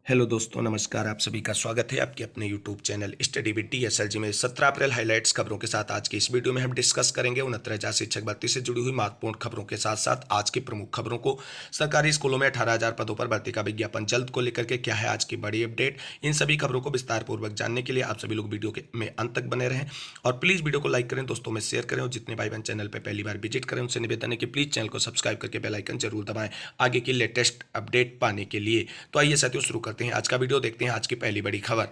Hello दोस्तों, नमस्कार। आप सभी का स्वागत है आपके अपने यूट्यूब चैनल स्टडी विद टीएसएलजी में। 17 अप्रैल हाइलाइट्स खबरों के साथ आज की इस वीडियो में हम डिस्कस करेंगे 69,000 शिक्षक भर्ती से जुड़ी हुई महत्वपूर्ण खबरों के साथ साथ आज की प्रमुख खबरों को। सरकारी स्कूलों में 18,000 पदों पर भर्ती का विज्ञापन जल्द को लेकर के क्या है आज की बड़ी अपडेट। इन सभी खबरों को विस्तार पूर्वक जानने के लिए आप सभी लोग वीडियो में अंत तक बने रहें और प्लीज़ वीडियो को लाइक करें, दोस्तों में शेयर करें और जितने भाई बहन चैनल पर पहली बार विजिट करें उनसे निवेदन है कि प्लीज़ चैनल को सब्सक्राइब करके बेल आइकन जरूर दबाएं आगे की लेटेस्ट अपडेट पाने के लिए। तो आइए साथियों शुरू करते हैं आज का वीडियो। देखते हैं आज की पहली बड़ी खबर।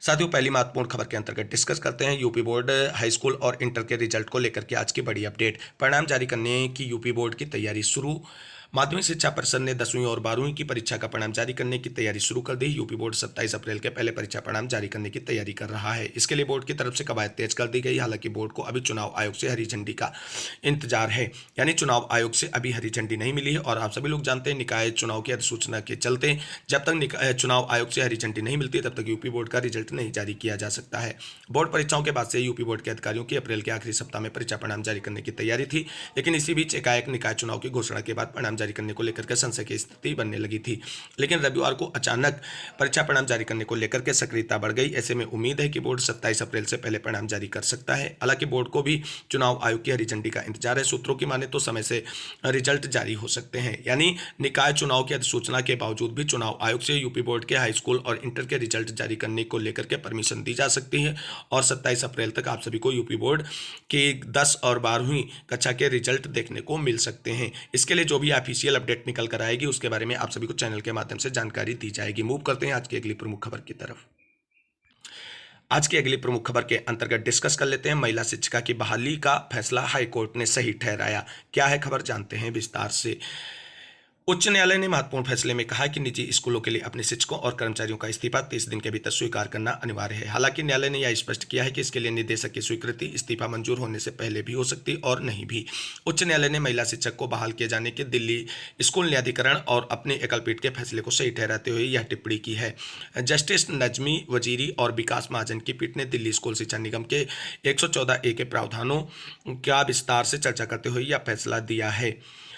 साथियों, पहली महत्वपूर्ण खबर के अंतर्गत डिस्कस करते हैं यूपी बोर्ड हाई स्कूल और इंटर के रिजल्ट को लेकर के आज की बड़ी अपडेट। परिणाम जारी करने की यूपी बोर्ड की तैयारी शुरू। माध्यमिक शिक्षा परिषद ने 10वीं और 12वीं की परीक्षा का परिणाम जारी करने की तैयारी शुरू कर दी। यूपी बोर्ड 27 अप्रैल के पहले परीक्षा परिणाम जारी करने की तैयारी कर रहा है। इसके लिए बोर्ड की तरफ से कवायद तेज कर दी गई। हालांकि बोर्ड को अभी चुनाव आयोग से हरी झंडी का इंतजार है, यानी चुनाव आयोग से अभी हरी झंडी नहीं मिली है। और आप सभी लोग जानते हैं निकाय चुनाव की अधिसूचना के चलते जब तक चुनाव आयोग से हरी झंडी नहीं मिलती तब तक यूपी बोर्ड का रिजल्ट नहीं जारी किया जा सकता है। बोर्ड परीक्षाओं के बाद से यूपी बोर्ड के अधिकारियों की अप्रैल के आखिरी सप्ताह में परीक्षा परिणाम जारी करने की तैयारी थी, लेकिन इसी बीच एकाएक निकाय चुनाव की घोषणा के बाद परिणाम जारी करने को लेकर संशय की स्थिति बनने लगी थी। लेकिन रविवार को अचानक परीक्षा परिणाम जारी करने को लेकर के सक्रियता बढ़ गई। ऐसे में उम्मीद है कि बोर्ड 27 अप्रैल से पहले परिणाम जारी कर सकता है। हालांकि बोर्ड को भी चुनाव आयोग की हरी झंडी का इंतजार है। सूत्रों की माने तो समय से रिजल्ट जारी हो सकते हैं, यानी निकाय चुनाव की अधिसूचना के बावजूद भी चुनाव आयोग से यूपी बोर्ड के हाई स्कूल और इंटर के रिजल्ट जारी करने को लेकर के परमिशन दी जा सकती है और 27 अप्रैल तक आप सभी को यूपी बोर्ड के 10 और 12वीं कक्षा के रिजल्ट देखने को मिल सकते हैं। इसके लिए जो भी ऑफिशियल अपडेट निकल कर आएगी उसके बारे में आप सभी को चैनल के माध्यम से जानकारी दी जाएगी। मूव करते हैं आज की अगली प्रमुख खबर की तरफ। आज की अगली प्रमुख खबर के अंतर्गत डिस्कस कर लेते हैं महिला शिक्षिका की बहाली का फैसला हाई कोर्ट ने सही ठहराया। क्या है खबर, जानते हैं विस्तार से। उच्च न्यायालय ने महत्वपूर्ण फैसले में कहा कि निजी स्कूलों के लिए अपने शिक्षकों और कर्मचारियों का इस्तीफा 30 दिन के भीतर स्वीकार करना अनिवार्य है। हालांकि न्यायालय ने यह स्पष्ट किया है कि इसके लिए निदेशक की स्वीकृति इस्तीफा मंजूर होने से पहले भी हो सकती और नहीं भी। उच्च न्यायालय ने महिला शिक्षक को बहाल किए जाने के दिल्ली स्कूल न्यायाधिकरण और अपने एकलपीठ के फैसले को सही ठहराते हुए यह टिप्पणी की है। जस्टिस नजमी वजीरी और विकास महाजन की पीठ ने दिल्ली स्कूल शिक्षा निगम के 114A के प्रावधानों का विस्तार से चर्चा करते हुए यह फैसला दिया है।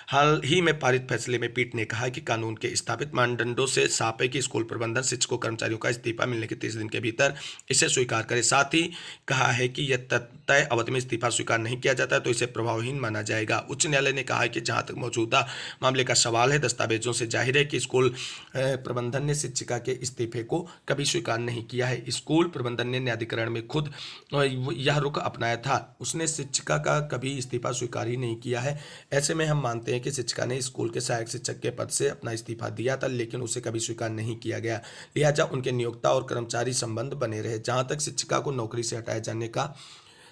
हाल ही में पारित फैसले में पीठ ने कहा कि कानून के स्थापित मानदंडों से साफ है कि स्कूल प्रबंधन शिक्षकों कर्मचारियों का इस्तीफा मिलने के 30 दिन के भीतर इसे स्वीकार करे। साथ ही कहा है कि यह तय अवधि में इस्तीफा स्वीकार नहीं किया जाता तो इसे प्रभावहीन माना जाएगा। उच्च न्यायालय ने कहा है कि जहां तक मौजूदा मामले का सवाल है, दस्तावेजों से जाहिर है कि स्कूल प्रबंधन ने शिक्षिका के इस्तीफे को कभी स्वीकार नहीं किया है। स्कूल प्रबंधन ने न्यायाधिकरण में खुद यह रुख अपनाया था, उसने शिक्षिका का कभी इस्तीफा स्वीकार ही नहीं किया है। ऐसे में हम मानते हैं कि शिक्षिका ने स्कूल के सहायक शिक्षक के पद से अपना इस्तीफा दिया था, लेकिन उसे कभी स्वीकार नहीं किया गया। लिहाजा उनके नियोक्ता और कर्मचारी संबंध बने रहे। जहां तक शिक्षिका को नौकरी से हटाए जाने का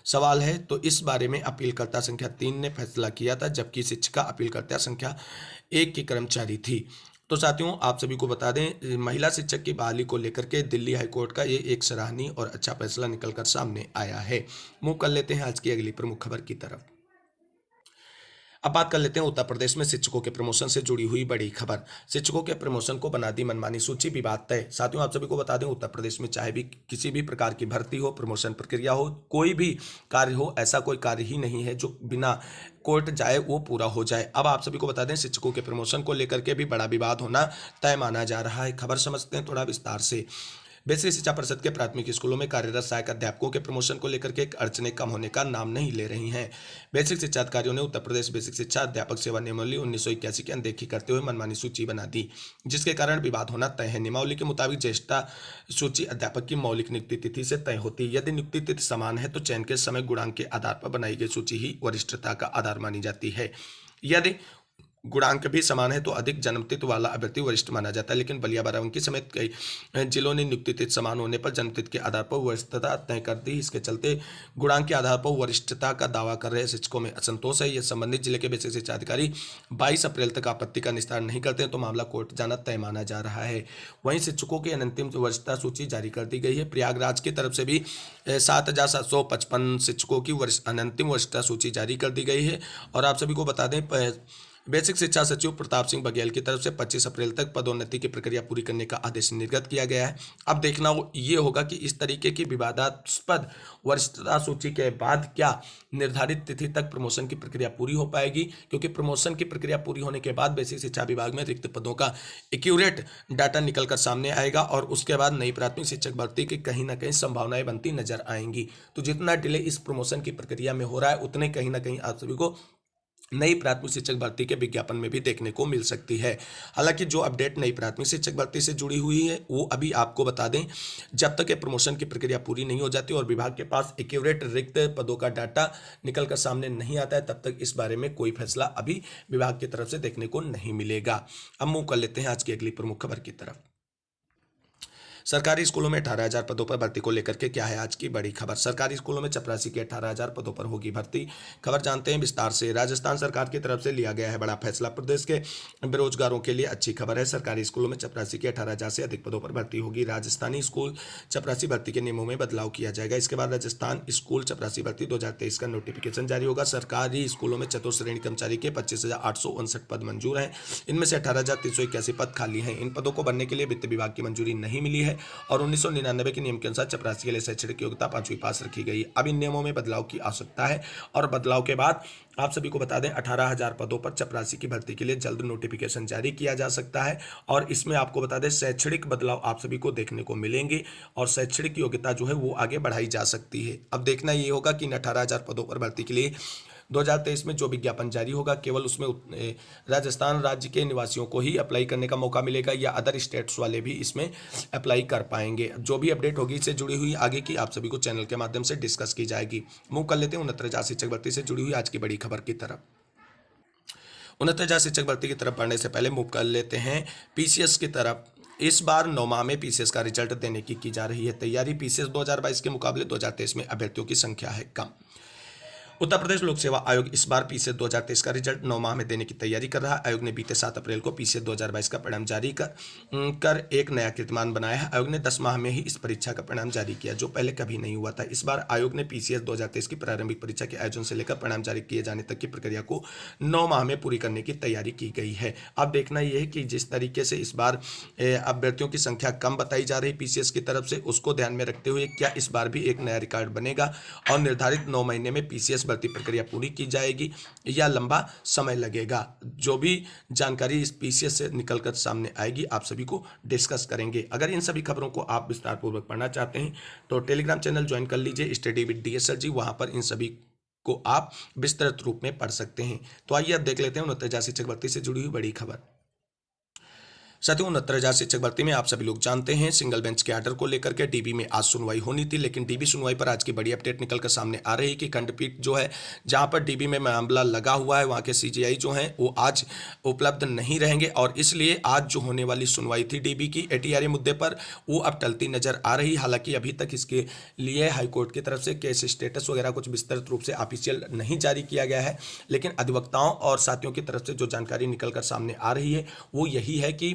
सवाल है तो इस बारे में अपीलकर्ता संख्या 3 ने फैसला किया था, जबकि शिक्षिका अपीलकर्ता संख्या 1 की कर्मचारी थी। तो साथियों, आप सभी को बता दें महिला शिक्षक की बहाली को लेकर के दिल्ली हाईकोर्ट का ये एक सराहनीय और अच्छा फैसला निकलकर सामने आया है। मूव कर लेते हैं आज की अगली प्रमुख खबर की तरफ। अब बात कर लेते हैं उत्तर प्रदेश में शिक्षकों के प्रमोशन से जुड़ी हुई बड़ी खबर। शिक्षकों के प्रमोशन को बना दी मनमानी सूची, विवाद तय। साथियों, आप सभी को बता दें उत्तर प्रदेश में चाहे भी किसी भी प्रकार की भर्ती हो, प्रमोशन प्रक्रिया हो, कोई भी कार्य हो, ऐसा कोई कार्य ही नहीं है जो बिना कोर्ट जाए वो पूरा हो जाए। अब आप सभी को बता दें शिक्षकों के प्रमोशन को लेकर के भी बड़ा विवाद होना तय माना जा रहा है। खबर समझते हैं थोड़ा विस्तार से। बेसिक शिक्षा परिषद के प्राथमिक स्कूलों में कार्यरत सहायक अध्यापकों के प्रमोशन को लेकर के अड़चनें कम होने का नाम नहीं ले रही हैं। बेसिक शिक्षा अधिकारियों ने उत्तर प्रदेश बेसिक शिक्षा अध्यापक सेवा नियमावली 1981 की अनदेखी करते हुए मनमानी सूची बना दी, जिसके कारण विवाद होना तय है। नियमावली के मुताबिक ज्येष्ठता सूची अध्यापक की मौलिक नियुक्ति तिथि से तय होती है। यदि नियुक्ति तिथि समान है तो चयन के समय गुणांक के आधार पर बनाई गई सूची ही वरिष्ठता का आधार मानी जाती है। यदि गुणांक भी समान है तो अधिक जन्मतिथि वाला अभ्यर्थी वरिष्ठ माना जाता है। लेकिन बलिया बाराबंकी समेत कई जिलों ने नियुक्ति तिथि समान होने पर जन्मतिथि के आधार पर वरिष्ठता तय कर दी। इसके चलते गुणांक के आधार पर वरिष्ठता का दावा कर रहे शिक्षकों में असंतोष है। यह संबंधित जिले के बेसिक शिक्षा अधिकारी 22 अप्रैल तक आपत्ति का निस्तारण नहीं करते हैं तो मामला कोर्ट जाना तय माना जा रहा है। वहीं शिक्षकों की अंतिम वरिष्ठता सूची जारी कर दी गई है। प्रयागराज की तरफ से भी 7,755 शिक्षकों की अंतिम वरिष्ठता सूची जारी कर दी गई है। और आप सभी को बता दें बेसिक शिक्षा सचिव प्रताप सिंह बघेल की तरफ से 25 अप्रैल तक पदोन्नति की प्रक्रिया पूरी करने का आदेश निर्गत किया गया है। अब देखना ये होगा कि इस तरीके की विवादास्पद वरिष्ठता सूची के बाद क्या निर्धारित तिथि तक प्रमोशन की प्रक्रिया पूरी हो पाएगी, क्योंकि प्रमोशन की प्रक्रिया पूरी होने के बाद बेसिक शिक्षा विभाग में रिक्त पदों का एक्यूरेट डाटा निकल कर सामने आएगा और उसके बाद नई प्राथमिक शिक्षक भर्ती की कहीं ना कहीं संभावनाएं बनती नजर आएंगी। तो जितना डिले इस प्रमोशन की प्रक्रिया में हो रहा है उतने कहीं ना कहीं आप सभी को नई प्राथमिक शिक्षक भर्ती के विज्ञापन में भी देखने को मिल सकती है। हालांकि जो अपडेट नई प्राथमिक शिक्षक भर्ती से जुड़ी हुई है वो अभी आपको बता दें, जब तक ये प्रमोशन की प्रक्रिया पूरी नहीं हो जाती और विभाग के पास एक्यूरेट रिक्त पदों का डाटा निकल कर सामने नहीं आता है, तब तक इस बारे में कोई फैसला अभी विभाग की तरफ से देखने को नहीं मिलेगा। अब मूव कर लेते हैं आज की अगली प्रमुख खबर की तरफ। सरकारी स्कूलों में 18,000 पदों पर भर्ती को लेकर के क्या है आज की बड़ी खबर। सरकारी स्कूलों में चपरासी के 18,000 पदों पर होगी भर्ती। खबर जानते हैं विस्तार से। राजस्थान सरकार की तरफ से लिया गया है बड़ा फैसला। प्रदेश के बेरोजगारों के लिए अच्छी खबर है। सरकारी स्कूलों में चपरासी के 18,000 से अधिक पदों पर भर्ती होगी। राजस्थानी स्कूल चपरासी भर्ती के नियमों में बदलाव किया जाएगा। इसके बाद राजस्थान स्कूल चपरासी भर्ती 2023 का नोटिफिकेशन जारी होगा। सरकारी स्कूलों में चतुर्श्रेणी कर्मचारी के 25,859 पद मंजूर हैं। इनमें से 18,381 पद खाली हैं। इन पदों को भरने के लिए वित्त विभाग की मंजूरी नहीं मिली है और 1999 के नियम के अनुसार चपरासी के लिए शैक्षणिक योग्यता 5वीं पास रखी गई। अब इन नियमों में बदलाव की आवश्यकता है और बदलाव के बाद आप सभी को बता दें 18,000 पदों पर चपरासी की भर्ती के लिए जल्द नोटिफिकेशन जारी किया जा सकता है और इसमें आपको बता दें शैक्षणिक बदलाव आप सभी को देखने को मिलेंगे और शैक्षणिक योग्यता जो है वो आगे बढ़ाई जा सकती है। अब देखना ये होगा कि इन 18,000 पदों पर भर्ती के लिए 2023 में जो विज्ञापन जारी होगा केवल उसमें राजस्थान राज्य के निवासियों को ही अप्लाई करने का मौका मिलेगा या अदर स्टेट्स वाले भी इसमें अप्लाई कर पाएंगे। जो भी अपडेट होगी इससे जुड़ी हुई आगे की आप सभी को चैनल के माध्यम से डिस्कस की जाएगी। मूव कर लेते हैं 69,000 शिक्षक भर्ती से जुड़ी हुई आज की बड़ी खबर की तरफ। 69,000 शिक्षक भर्ती की तरफ बढ़ने से पहले मूव कर लेते हैं पीसीएस की तरफ। इस बार 9 माह में पीसीएस का रिजल्ट देने की जा रही है तैयारी। पीसीएस 2022 के मुकाबले 2023 में अभ्यर्थियों की संख्या है कम। उत्तर प्रदेश लोक सेवा आयोग इस बार पीसीएस 2023 का रिजल्ट 9 माह में देने की तैयारी कर रहा है। आयोग ने बीते 7 अप्रैल को पीसीएस 2022 का परिणाम जारी कर एक नया कीर्तिमान बनाया है। आयोग ने 10 माह में ही इस परीक्षा का परिणाम जारी किया जो पहले कभी नहीं हुआ था। इस बार आयोग ने पीसीएस 2023 की प्रारंभिक परीक्षा के आयोजन से लेकर परिणाम जारी किए जाने तक की प्रक्रिया को 9 माह में पूरी करने की तैयारी की गई है। अब देखना यह है कि जिस तरीके से इस बार अभ्यर्थियों की संख्या कम बताई जा रही पीसीएस की तरफ से, उसको ध्यान में रखते हुए क्या इस बार भी एक नया रिकॉर्ड बनेगा और निर्धारित 9 महीने में पीसीएस भर्ती प्रक्रिया पूरी की जाएगी या लंबा समय लगेगा। जो भी जानकारी इस पीसीएस से निकलकर सामने आएगी आप सभी को डिस्कस करेंगे। अगर इन सभी खबरों को आप विस्तार पूर्वक पढ़ना चाहते हैं तो टेलीग्राम चैनल ज्वाइन कर लीजिए स्टडी विद DSLG। वहां पर इन सभी को आप विस्तृत रूप में पढ़ सकते हैं। तो आइए अब देख लेते हैं 69,000 शिक्षक भर्ती से जुड़ी हुई बड़ी खबर। साथियों 69,000 शिक्षक भर्ती में आप सभी लोग जानते हैं सिंगल बेंच के आर्डर को लेकर के डीबी में आज सुनवाई होनी थी, लेकिन डीबी सुनवाई पर आज की बड़ी अपडेट निकलकर सामने आ रही है कि खंडपीठ जो है जहां पर डीबी में मामला लगा हुआ है वहां के सीजीआई जो हैं वो आज उपलब्ध नहीं रहेंगे और इसलिए आज जो होने वाली सुनवाई थी डीबी की एटीआरए मुद्दे पर वो अब टलती नजर आ रही। हालांकि अभी तक इसके लिए हाईकोर्ट की तरफ से केस स्टेटस वगैरह कुछ विस्तृत रूप से ऑफिशियल नहीं जारी किया गया है, लेकिन अधिवक्ताओं और साथियों की तरफ से जो जानकारी निकलकर सामने आ रही है वो यही है कि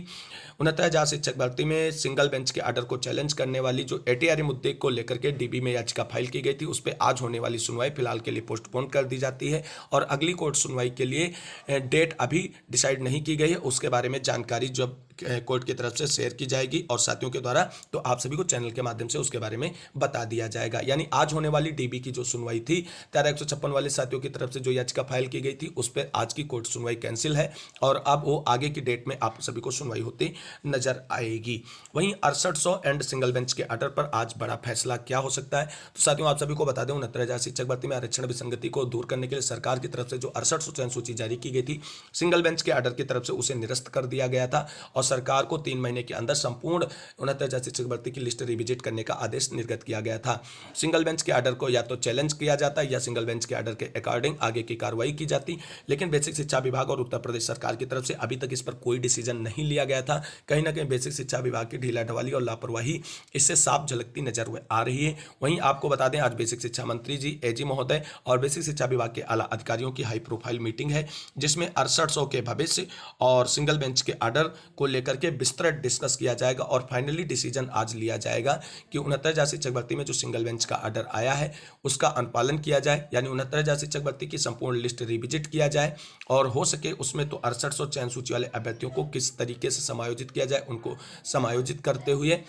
69,000 शिक्षक भर्ती में सिंगल बेंच के आर्डर को चैलेंज करने वाली जो एटीआरए मुद्दे को लेकर के डीबी में याचिका फाइल की गई थी उस पर आज होने वाली सुनवाई फिलहाल के लिए पोस्टपोन कर दी जाती है और अगली कोर्ट सुनवाई के लिए डेट अभी डिसाइड नहीं की गई है। उसके बारे में जानकारी जब कोर्ट की तरफ से शेयर की जाएगी और साथियों के द्वारा तो आप सभी को चैनल के माध्यम से उसके बारे में बता दिया जाएगा। यानी आज होने वाली डीबी की जो सुनवाई थी धारा 156 वाले साथियों की तरफ से जो याचिका फाइल की गई थी उस पर आज की कोर्ट सुनवाई कैंसिल है और अब वो आगे की डेट में आप सभी को सुनवाई होती नजर आएगी। वहीं 6800 एंड सिंगल बेंच के आर्डर पर आज बड़ा फैसला क्या हो सकता है, तो साथियों आप सभी को बता दें 69,000 शिक्षक भर्ती में आरक्षण विसंगति को दूर करने के लिए सरकार की तरफ से जो 6800 चयन सूची जारी की गई थी सिंगल बेंच के आर्डर की तरफ से उसे निरस्त कर दिया गया था और सरकार को 3 महीने के अंदर संपूर्ण 69,000 शिक्षक भर्ती की लिस्ट रिविजिट करने का आदेश निर्गत किया गया था। सिंगल बेंच के आर्डर को या तो चैलेंज किया जाता या सिंगल बेंच के आर्डर के अकॉर्डिंग आगे की कार्रवाई की जाती, लेकिन बेसिक शिक्षा विभाग और उत्तर प्रदेश सरकार की तरफ से अभी तक इस पर कोई डिसीजन नहीं लिया गया था। कहीं ना कहीं बेसिक शिक्षा विभाग की ढीला ढवाली और लापरवाही इससे साफ झलकती नजर आ रही है। वहीं आपको बता दें आज बेसिक शिक्षा मंत्री जी एजी महोदय और बेसिक शिक्षा विभाग के आला अधिकारियों की हाई प्रोफाइल मीटिंग है जिसमें 6800 के भविष्य और सिंगल बेंच के आर्डर को लेकर के विस्तृत डिस्कस किया जाएगा और फाइनली डिसीजन आज लिया जाएगा कि 69,000 शिक्षक भर्ती में जो सिंगल बेंच का ऑर्डर आया है उसका अनुपालन किया जाए, यानी 69,000 शिक्षक भर्ती की संपूर्ण लिस्ट रिविजिट किया जाए और हो सके उसमें तो 6800 चयन सूची वाले अभ्यर्थियों को किस तरीके से समायोजित किया जाए, उनको समायोजित करते हुए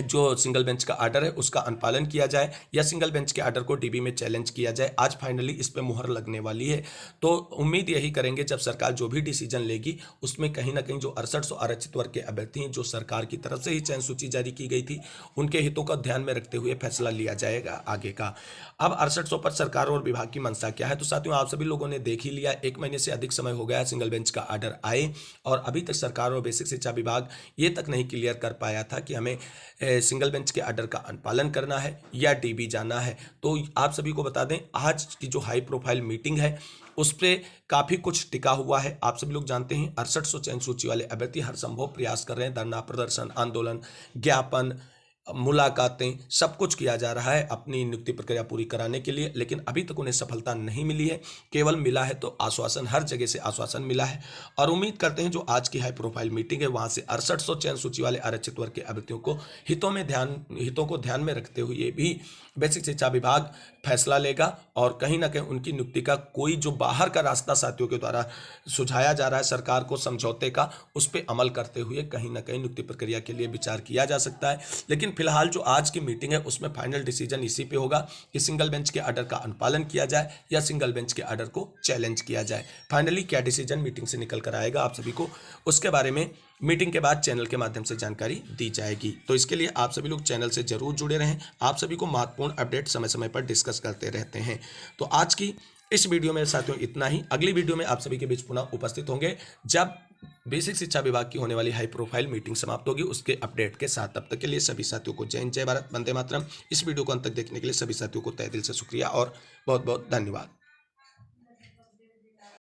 जो सिंगल बेंच का ऑर्डर है उसका अनुपालन किया जाए या सिंगल बेंच के ऑर्डर को डीबी में चैलेंज किया जाए। आज फाइनली इस पे मुहर लगने वाली है। तो उम्मीद यही करेंगे जब सरकार जो भी डिसीजन लेगी उसमें कहीं ना कहीं जो 6800 आरक्षित वर्ग के अभ्यर्थी हैं जो सरकार की तरफ से ही चयन सूची जारी की गई थी उनके हितों का ध्यान में रखते हुए फैसला लिया जाएगा आगे का। अब 6800 पर सरकार और विभाग की मंशा क्या है, तो साथियों आप सभी लोगों ने देख ही लिया, 1 महीने से अधिक समय हो गया सिंगल बेंच का ऑर्डर आए और अभी तक सरकार और बेसिक शिक्षा विभाग ये तक नहीं क्लियर कर पाया था कि हमें सिंगल बेंच के ऑर्डर का अनुपालन करना है या डीबी जाना है। तो आप सभी को बता दें आज की जो हाई प्रोफाइल मीटिंग है उस पर काफ़ी कुछ टिका हुआ है। आप सभी लोग जानते हैं 6800 चयन सूची वाले अभ्यर्थी हर संभव प्रयास कर रहे हैं, धरना प्रदर्शन, आंदोलन, ज्ञापन, मुलाकातें, सब कुछ किया जा रहा है अपनी नियुक्ति प्रक्रिया पूरी कराने के लिए, लेकिन अभी तक उन्हें सफलता नहीं मिली है। केवल मिला है तो आश्वासन, हर जगह से आश्वासन मिला है और उम्मीद करते हैं जो आज की हाई प्रोफाइल मीटिंग है वहां से 6800 चयन सूची वाले आरक्षित वर्ग के अभ्यर्थियों को हितों को ध्यान में रखते हुए भी बेसिक शिक्षा विभाग फैसला लेगा और कहीं ना कहीं उनकी नियुक्ति का कोई जो बाहर का रास्ता साथियों के द्वारा सुझाया जा रहा है सरकार को समझौते का, उस पर अमल करते हुए कहीं ना कहीं नियुक्ति प्रक्रिया के लिए विचार किया जा सकता है। लेकिन फिलहाल जो आज की मीटिंग है उसमें फाइनल डिसीजन इसी पे होगा कि सिंगल बेंच के ऑर्डर का अनुपालन किया जाए या सिंगल बेंच के ऑर्डर को चैलेंज किया जाए। फाइनली क्या डिसीजन मीटिंग से निकल कर आएगा आप सभी को उसके बारे में मीटिंग के बाद चैनल के माध्यम से जानकारी दी जाएगी। तो इसके लिए आप सभी लोग चैनल से जरूर जुड़े रहें, आप सभी को महत्वपूर्ण अपडेट समय समय पर डिस्कस करते रहते हैं। तो आज की इस वीडियो में साथियों इतना ही। अगली वीडियो में आप सभी के बीच पुनः उपस्थित होंगे जब बेसिक शिक्षा विभाग की होने वाली हाई प्रोफाइल मीटिंग समाप्त होगी उसके अपडेट के साथ। तब तक के लिए सभी साथियों को जय हिंद, जय भारत, वंदे मातरम। इस वीडियो को अंत तक देखने के लिए सभी साथियों को तहे दिल से शुक्रिया और बहुत बहुत धन्यवाद।